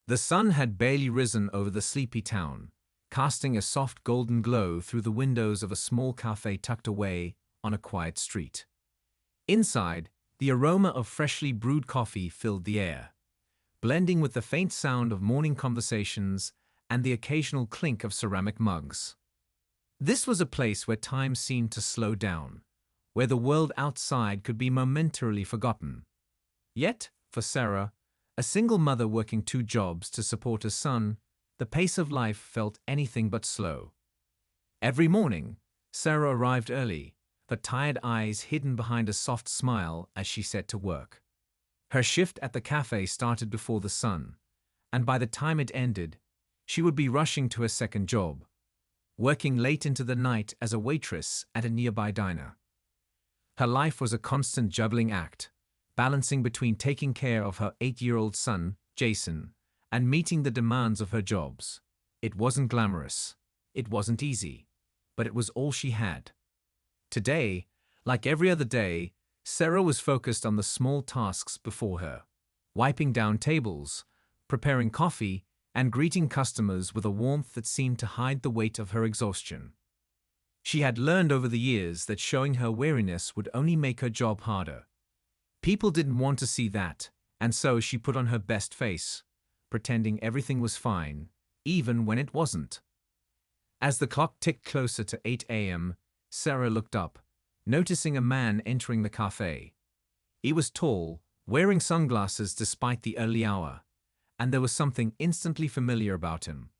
The sun had barely risen over the sleepy town, casting a soft golden glow through the windows of a small cafe tucked away on a quiet street. Inside, the aroma of freshly brewed coffee filled the air, blending with the faint sound of morning conversations and the occasional clink of ceramic mugs. This was a place where time seemed to slow down, where the world outside could be momentarily forgotten. Yet, for Sarah, a single mother working 2 jobs to support her son, the pace of life felt anything but slow. Every morning, Sarah arrived early, her tired eyes hidden behind a soft smile as she set to work. Her shift at the cafe started before the sun, and by the time it ended, she would be rushing to her second job, working late into the night as a waitress at a nearby diner. Her life was a constant juggling act, balancing between taking care of her 8-year-old son, Jason, and meeting the demands of her jobs. It wasn't glamorous, it wasn't easy, but it was all she had. Today, like every other day, Sarah was focused on the small tasks before her, wiping down tables, preparing coffee, and greeting customers with a warmth that seemed to hide the weight of her exhaustion. She had learned over the years that showing her weariness would only make her job harder. People didn't want to see that, and so she put on her best face, pretending everything was fine, even when it wasn't. As the clock ticked closer to 8 a.m., Sarah looked up, noticing a man entering the cafe. He was tall, wearing sunglasses despite the early hour, and there was something instantly familiar about him.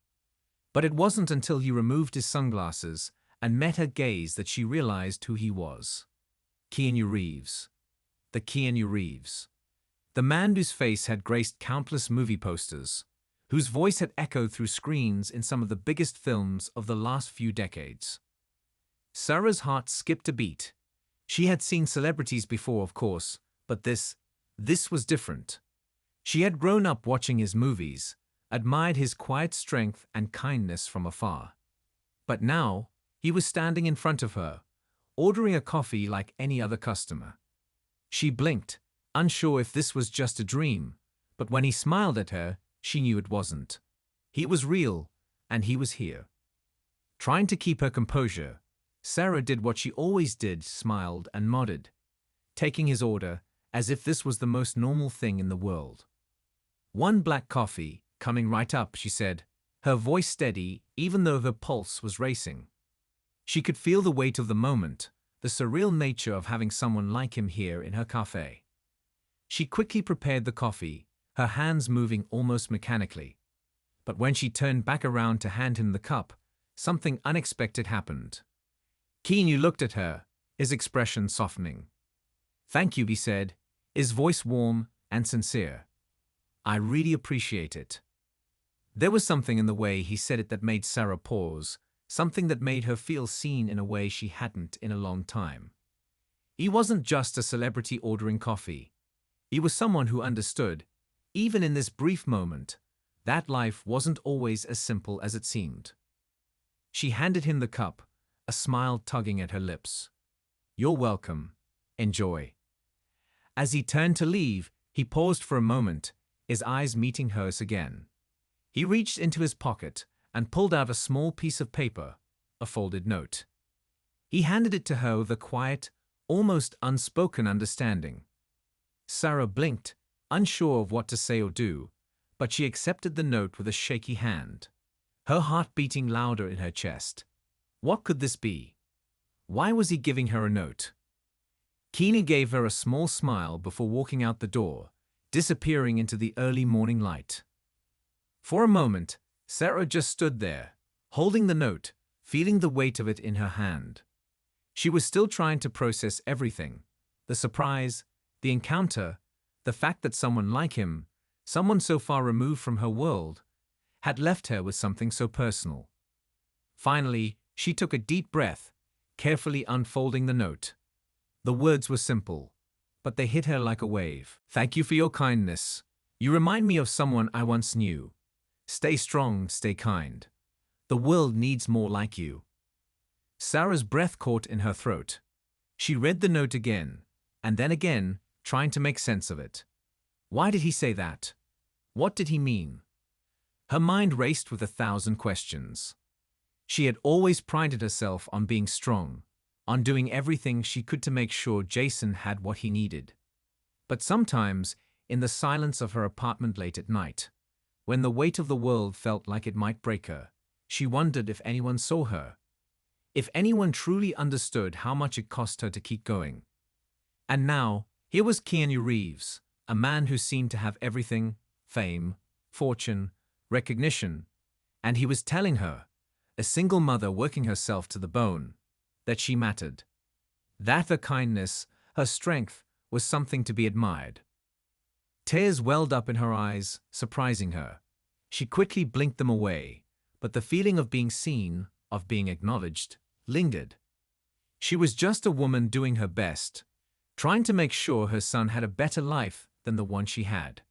But it wasn't until he removed his sunglasses and met her gaze that she realized who he was. Keanu Reeves. The Keanu Reeves. The man whose face had graced countless movie posters, whose voice had echoed through screens in some of the biggest films of the last few decades. Sarah's heart skipped a beat. She had seen celebrities before, of course, but this was different. She had grown up watching his movies, admired his quiet strength and kindness from afar. But now, he was standing in front of her, ordering a coffee like any other customer. She blinked, unsure if this was just a dream, but when he smiled at her, she knew it wasn't. He was real, and he was here. Trying to keep her composure, Sarah did what she always did, smiled and nodded, taking his order as if this was the most normal thing in the world. "1 black coffee, coming right up," she said, her voice steady even though her pulse was racing. She could feel the weight of the moment, the surreal nature of having someone like him here in her cafe. She quickly prepared the coffee, her hands moving almost mechanically. But when she turned back around to hand him the cup, something unexpected happened. Keanu looked at her, his expression softening. "Thank you," he said, his voice warm and sincere. "I really appreciate it." There was something in the way he said it that made Sarah pause, something that made her feel seen in a way she hadn't in a long time. He wasn't just a celebrity ordering coffee. He was someone who understood, even in this brief moment, that life wasn't always as simple as it seemed. She handed him the cup, a smile tugging at her lips. "You're welcome. Enjoy." As he turned to leave, he paused for a moment, his eyes meeting hers again. He reached into his pocket and pulled out a small piece of paper, a folded note. He handed it to her with a quiet, almost unspoken understanding. Sarah blinked, unsure of what to say or do, but she accepted the note with a shaky hand, her heart beating louder in her chest. What could this be? Why was he giving her a note? Keanu gave her a small smile before walking out the door, disappearing into the early morning light. For a moment, Sarah just stood there, holding the note, feeling the weight of it in her hand. She was still trying to process everything, the surprise, the encounter, the fact that someone like him, someone so far removed from her world, had left her with something so personal. Finally, she took a deep breath, carefully unfolding the note. The words were simple, but they hit her like a wave. "Thank you for your kindness. You remind me of someone I once knew. Stay strong, stay kind. The world needs more like you." Sarah's breath caught in her throat. She read the note again, and then again, trying to make sense of it. Why did he say that? What did he mean? Her mind raced with 1,000 questions. She had always prided herself on being strong, on doing everything she could to make sure Jason had what he needed. But sometimes, in the silence of her apartment late at night, when the weight of the world felt like it might break her, she wondered if anyone saw her, if anyone truly understood how much it cost her to keep going. And now, here was Keanu Reeves, a man who seemed to have everything: fame, fortune, recognition, and he was telling her, a single mother working herself to the bone, that she mattered. That her kindness, her strength, was something to be admired. Tears welled up in her eyes, surprising her. She quickly blinked them away, but the feeling of being seen, of being acknowledged, lingered. She was just a woman doing her best, trying to make sure her son had a better life than the one she had.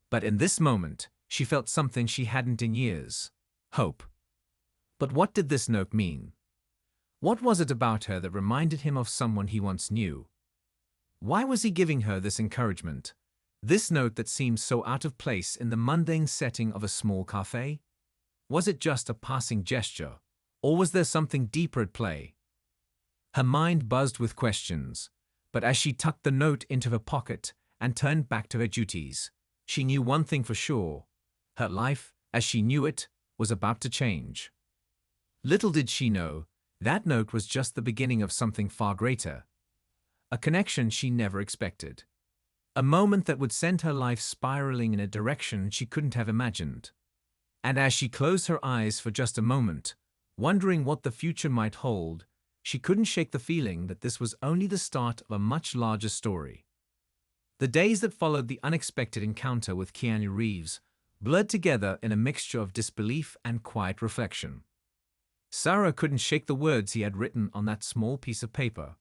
But in this moment, she felt something she hadn't in years: hope. But what did this note mean? What was it about her that reminded him of someone he once knew? Why was he giving her this encouragement, this note that seemed so out of place in the mundane setting of a small cafe? Was it just a passing gesture, or was there something deeper at play? Her mind buzzed with questions, but as she tucked the note into her pocket and turned back to her duties, she knew one thing for sure: her life, as she knew it, was about to change. Little did she know, that note was just the beginning of something far greater. A connection she never expected. A moment that would send her life spiraling in a direction she couldn't have imagined. And as she closed her eyes for just a moment, wondering what the future might hold, she couldn't shake the feeling that this was only the start of a much larger story. The days that followed the unexpected encounter with Keanu Reeves blurred together in a mixture of disbelief and quiet reflection. Sarah couldn't shake the words he had written on that small piece of paper.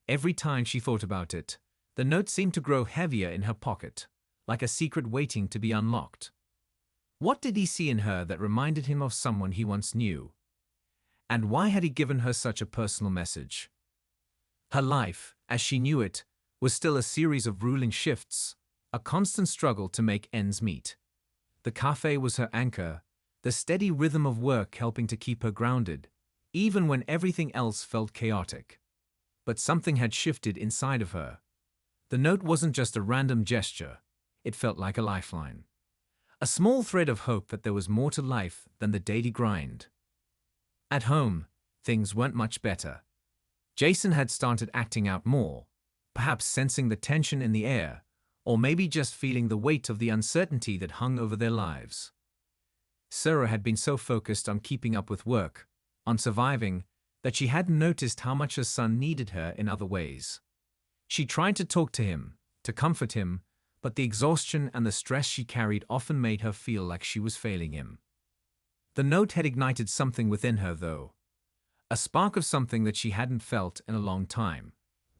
Every time she thought about it, the note seemed to grow heavier in her pocket, like a secret waiting to be unlocked. What did he see in her that reminded him of someone he once knew? And why had he given her such a personal message? Her life, as she knew it, was still a series of ruling shifts, a constant struggle to make ends meet. The cafe was her anchor, the steady rhythm of work helping to keep her grounded, even when everything else felt chaotic. But something had shifted inside of her. The note wasn't just a random gesture, it felt like a lifeline. A small thread of hope that there was more to life than the daily grind. At home, things weren't much better. Jason had started acting out more, perhaps sensing the tension in the air, or maybe just feeling the weight of the uncertainty that hung over their lives. Sarah had been so focused on keeping up with work, on surviving, that she hadn't noticed how much her son needed her in other ways. She tried to talk to him, to comfort him, but the exhaustion and the stress she carried often made her feel like she was failing him. The note had ignited something within her, though. A spark of something that she hadn't felt in a long time: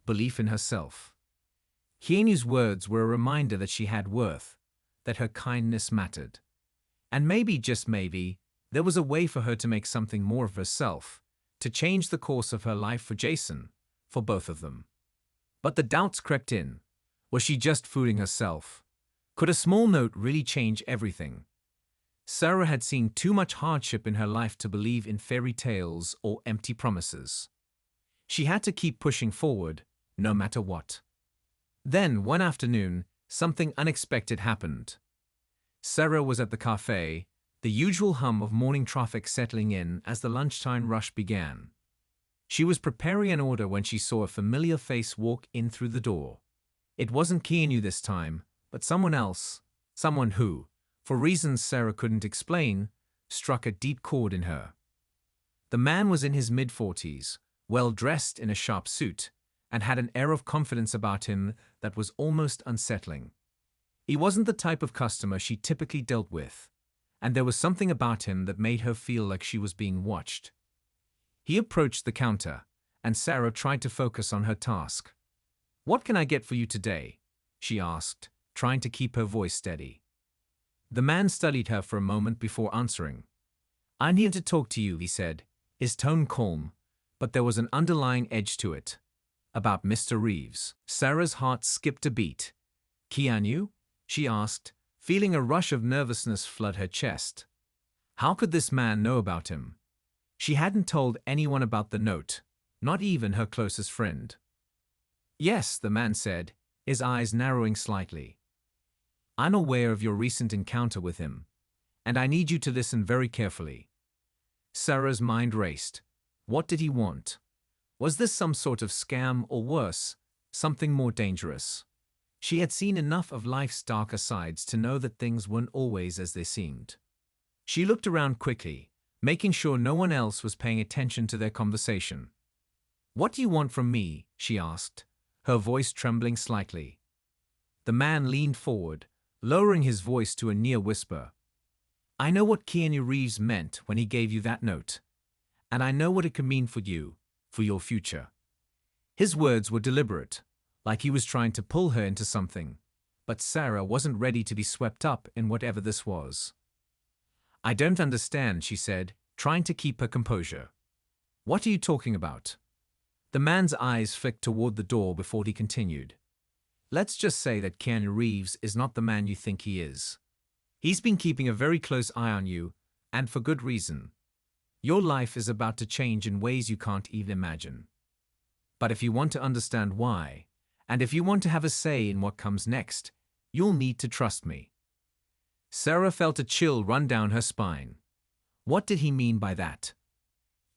belief in herself. Keanu's words were a reminder that she had worth, that her kindness mattered. And maybe, just maybe, there was a way for her to make something more of herself, to change the course of her life for Jason, for both of them. But the doubts crept in. Was she just fooling herself? Could a small note really change everything? Sarah had seen too much hardship in her life to believe in fairy tales or empty promises. She had to keep pushing forward, no matter what. Then, one afternoon, something unexpected happened. Sarah was at the cafe, the usual hum of morning traffic settling in as the lunchtime rush began. She was preparing an order when she saw a familiar face walk in through the door. It wasn't Keanu this time, but someone else, someone who, for reasons Sarah couldn't explain, struck a deep chord in her. The man was in his mid-40s, well-dressed in a sharp suit, and had an air of confidence about him that was almost unsettling. He wasn't the type of customer she typically dealt with, and there was something about him that made her feel like she was being watched. He approached the counter, and Sarah tried to focus on her task. "What can I get for you today?" she asked, trying to keep her voice steady. The man studied her for a moment before answering. "I'm here to talk to you," he said, his tone calm, but there was an underlying edge to it. "About Mr. Reeves." Sarah's heart skipped a beat. "Keanu?" she asked, feeling a rush of nervousness flood her chest. How could this man know about him? She hadn't told anyone about the note, not even her closest friend. "Yes," the man said, his eyes narrowing slightly. "I'm aware of your recent encounter with him, and I need you to listen very carefully." Sarah's mind raced. What did he want? Was this some sort of scam, or worse, something more dangerous? She had seen enough of life's darker sides to know that things weren't always as they seemed. She looked around quickly, making sure no one else was paying attention to their conversation. "What do you want from me?" she asked, her voice trembling slightly. The man leaned forward, lowering his voice to a near whisper. "I know what Keanu Reeves meant when he gave you that note, and I know what it could mean for you, for your future." His words were deliberate, like he was trying to pull her into something, but Sarah wasn't ready to be swept up in whatever this was. "I don't understand," she said, trying to keep her composure. "What are you talking about?" The man's eyes flicked toward the door before he continued. "Let's just say that Keanu Reeves is not the man you think he is. He's been keeping a very close eye on you, and for good reason. Your life is about to change in ways you can't even imagine. But if you want to understand why, and if you want to have a say in what comes next, you'll need to trust me." Sarah felt a chill run down her spine. What did he mean by that?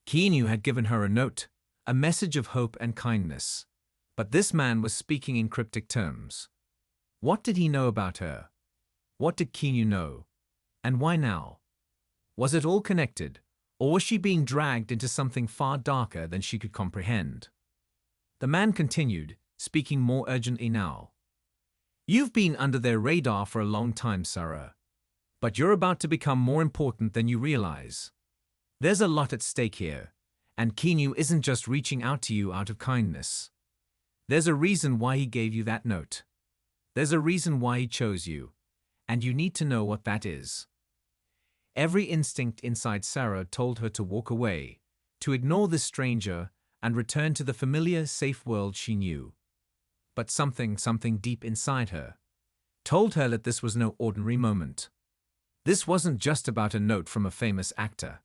Keanu had given her a note, a message of hope and kindness, but this man was speaking in cryptic terms. What did he know about her? What did Keanu know? And why now? Was it all connected, or was she being dragged into something far darker than she could comprehend? The man continued, speaking more urgently now. "You've been under their radar for a long time, Sarah. But you're about to become more important than you realize. There's a lot at stake here, and Keanu isn't just reaching out to you out of kindness. There's a reason why he gave you that note. There's a reason why he chose you, and you need to know what that is." Every instinct inside Sarah told her to walk away, to ignore this stranger and return to the familiar, safe world she knew. But something deep inside her told her that this was no ordinary moment. This wasn't just about a note from a famous actor.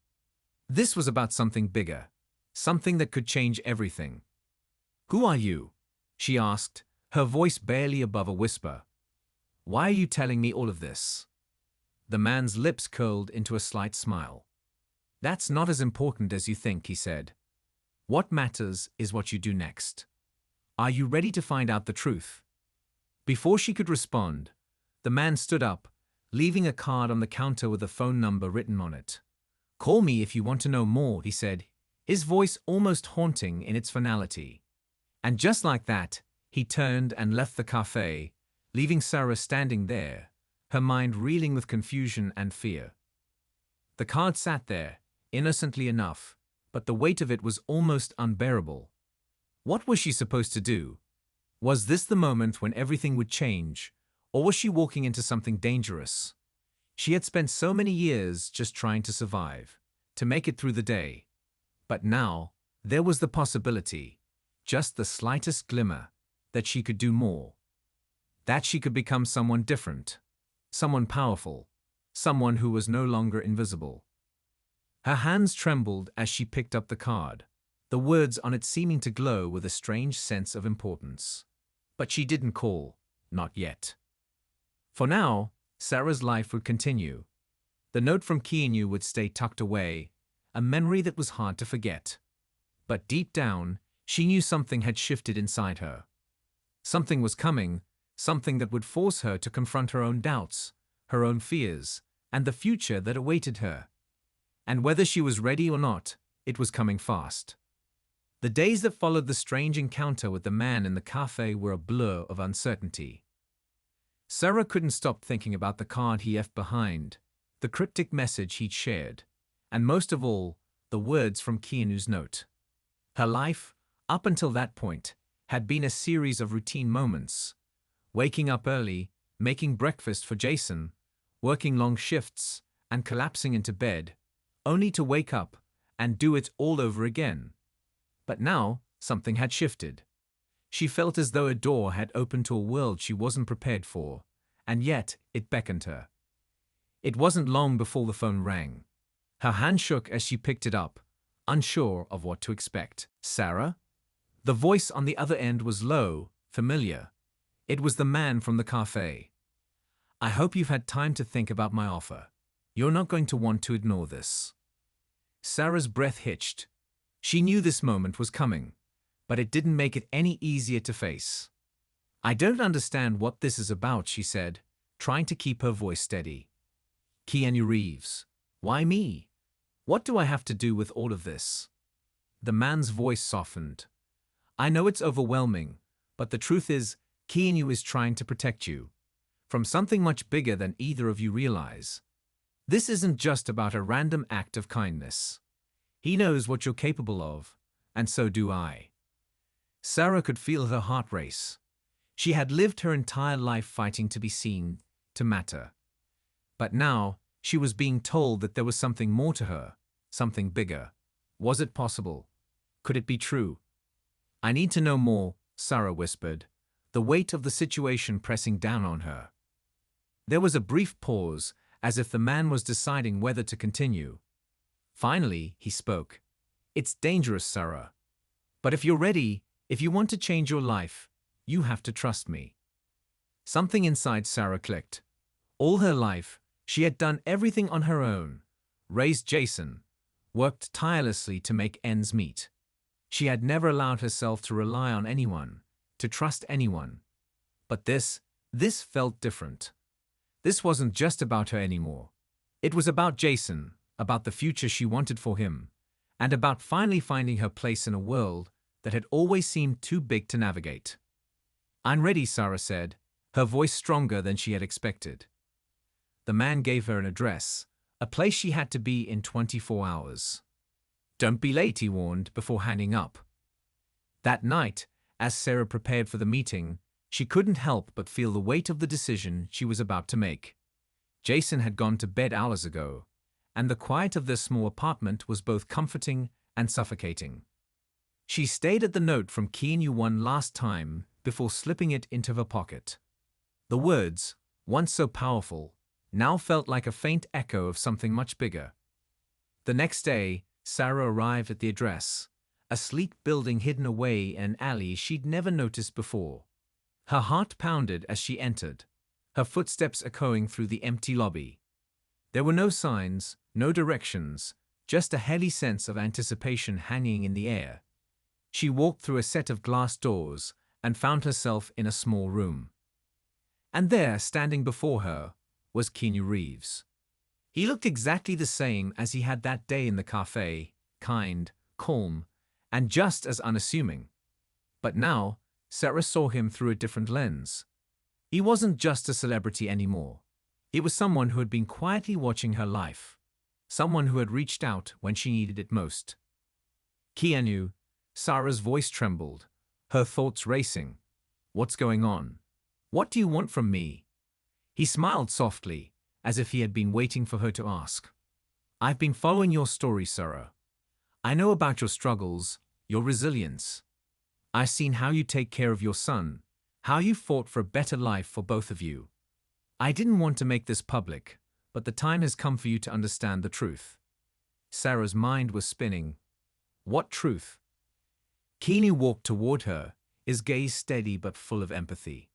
This was about something bigger, something that could change everything. "Who are you?" she asked, her voice barely above a whisper. "Why are you telling me all of this?" The man's lips curled into a slight smile. "That's not as important as you think," he said. "What matters is what you do next. Are you ready to find out the truth?" Before she could respond, the man stood up, leaving a card on the counter with a phone number written on it. "Call me if you want to know more," he said, his voice almost haunting in its finality. And just like that, he turned and left the cafe, leaving Sarah standing there, her mind reeling with confusion and fear. The card sat there, innocently enough, but the weight of it was almost unbearable. What was she supposed to do? Was this the moment when everything would change, or was she walking into something dangerous? She had spent so many years just trying to survive, to make it through the day. But now, there was the possibility, just the slightest glimmer, that she could do more. That she could become someone different, someone powerful, someone who was no longer invisible. Her hands trembled as she picked up the card, the words on it seeming to glow with a strange sense of importance. But she didn't call, not yet. For now, Sarah's life would continue. The note from Keanu would stay tucked away, a memory that was hard to forget. But deep down, she knew something had shifted inside her. Something was coming, something that would force her to confront her own doubts, her own fears, and the future that awaited her. And whether she was ready or not, it was coming fast. The days that followed the strange encounter with the man in the cafe were a blur of uncertainty. Sarah couldn't stop thinking about the card he left behind, the cryptic message he'd shared, and most of all, the words from Keanu's note. Her life, up until that point, had been a series of routine moments. Waking up early, making breakfast for Jason, working long shifts, and collapsing into bed, only to wake up and do it all over again. But now, something had shifted. She felt as though a door had opened to a world she wasn't prepared for, and yet it beckoned her. It wasn't long before the phone rang. Her hand shook as she picked it up, unsure of what to expect. "Sarah?" The voice on the other end was low, familiar. It was the man from the cafe. "I hope you've had time to think about my offer. You're not going to want to ignore this." Sarah's breath hitched. She knew this moment was coming, but it didn't make it any easier to face. "I don't understand what this is about," she said, trying to keep her voice steady. "Keanu Reeves. Why me? What do I have to do with all of this?" The man's voice softened. "I know it's overwhelming, but the truth is, Keanu is trying to protect you from something much bigger than either of you realize. This isn't just about a random act of kindness. He knows what you're capable of, and so do I." Sarah could feel her heart race. She had lived her entire life fighting to be seen, to matter. But now, she was being told that there was something more to her, something bigger. Was it possible? Could it be true? "I need to know more," Sarah whispered, the weight of the situation pressing down on her. There was a brief pause, as if the man was deciding whether to continue. Finally, he spoke. "It's dangerous, Sarah. But if you're ready, if you want to change your life, you have to trust me." Something inside Sarah clicked. All her life, she had done everything on her own, raised Jason, worked tirelessly to make ends meet. She had never allowed herself to rely on anyone, to trust anyone. But this felt different. This wasn't just about her anymore. It was about Jason, about the future she wanted for him, and about finally finding her place in a world that had always seemed too big to navigate. "I'm ready," Sarah said, her voice stronger than she had expected. The man gave her an address, a place she had to be in 24 hours. "Don't be late," he warned before hanging up. That night, as Sarah prepared for the meeting, she couldn't help but feel the weight of the decision she was about to make. Jason had gone to bed hours ago, and the quiet of their small apartment was both comforting and suffocating. She stayed at the note from Keanu one last time before slipping it into her pocket. The words, once so powerful, now felt like a faint echo of something much bigger. The next day, Sarah arrived at the address, a sleek building hidden away in an alley she'd never noticed before. Her heart pounded as she entered, her footsteps echoing through the empty lobby. There were no signs, no directions, just a heavy sense of anticipation hanging in the air. She walked through a set of glass doors and found herself in a small room. And there, standing before her, was Keanu Reeves. He looked exactly the same as he had that day in the cafe, kind, calm, and just as unassuming. But now, Sarah saw him through a different lens. He wasn't just a celebrity anymore. He was someone who had been quietly watching her life, someone who had reached out when she needed it most. "Keanu," Sarah's voice trembled, her thoughts racing. "What's going on? What do you want from me?" He smiled softly, as if he had been waiting for her to ask. "I've been following your story, Sarah. I know about your struggles, your resilience. I've seen how you take care of your son, how you fought for a better life for both of you. I didn't want to make this public, but the time has come for you to understand the truth." Sarah's mind was spinning. What truth? Keanu walked toward her, his gaze steady but full of empathy.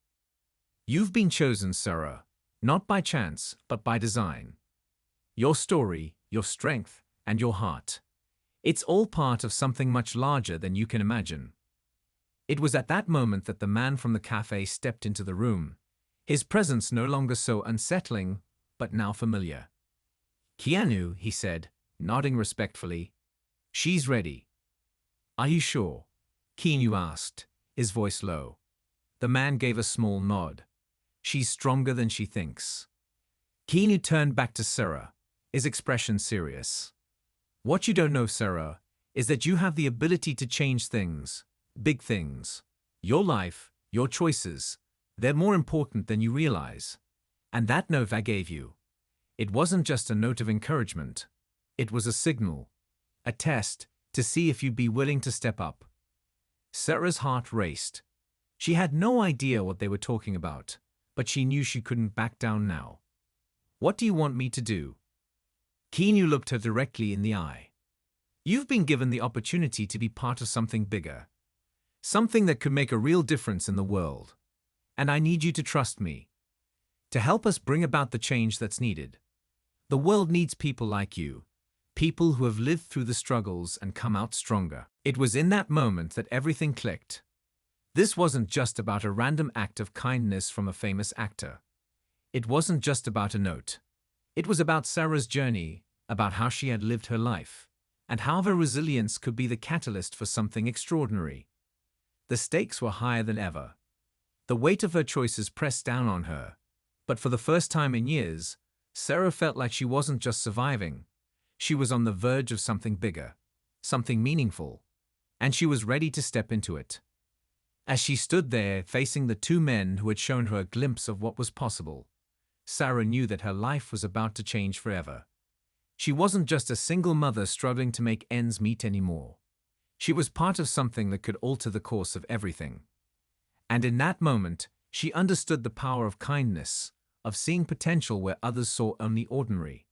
"You've been chosen, Sarah, not by chance, but by design. Your story, your strength, and your heart. It's all part of something much larger than you can imagine." It was at that moment that the man from the cafe stepped into the room, his presence no longer so unsettling, but now familiar. "Keanu," he said, nodding respectfully. "She's ready." "Are you sure?" Keanu asked, his voice low. The man gave a small nod. "She's stronger than she thinks." Keanu turned back to Sarah, his expression serious. "What you don't know, Sarah, is that you have the ability to change things, big things. Your life, your choices, they're more important than you realize. And that note I gave you, it wasn't just a note of encouragement. It was a signal, a test to see if you'd be willing to step up." Sarah's heart raced. She had no idea what they were talking about, but she knew she couldn't back down now. "What do you want me to do?" Keanu looked her directly in the eye. "You've been given the opportunity to be part of something bigger. Something that could make a real difference in the world. And I need you to trust me. To help us bring about the change that's needed. The world needs people like you. People who have lived through the struggles and come out stronger." It was in that moment that everything clicked. This wasn't just about a random act of kindness from a famous actor. It wasn't just about a note. It was about Sarah's journey, about how she had lived her life, and how her resilience could be the catalyst for something extraordinary. The stakes were higher than ever. The weight of her choices pressed down on her. But for the first time in years, Sarah felt like she wasn't just surviving. She was on the verge of something bigger, something meaningful, and she was ready to step into it. As she stood there facing the two men who had shown her a glimpse of what was possible, Sarah knew that her life was about to change forever. She wasn't just a single mother struggling to make ends meet anymore. She was part of something that could alter the course of everything. And in that moment, she understood the power of kindness, of seeing potential where others saw only ordinary.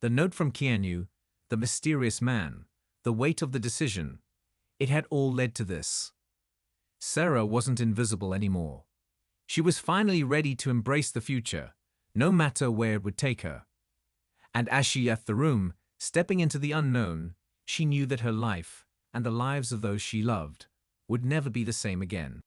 The note from Keanu, the mysterious man, the weight of the decision, it had all led to this. Sarah wasn't invisible anymore. She was finally ready to embrace the future, no matter where it would take her. And as she left the room, stepping into the unknown, she knew that her life, and the lives of those she loved, would never be the same again.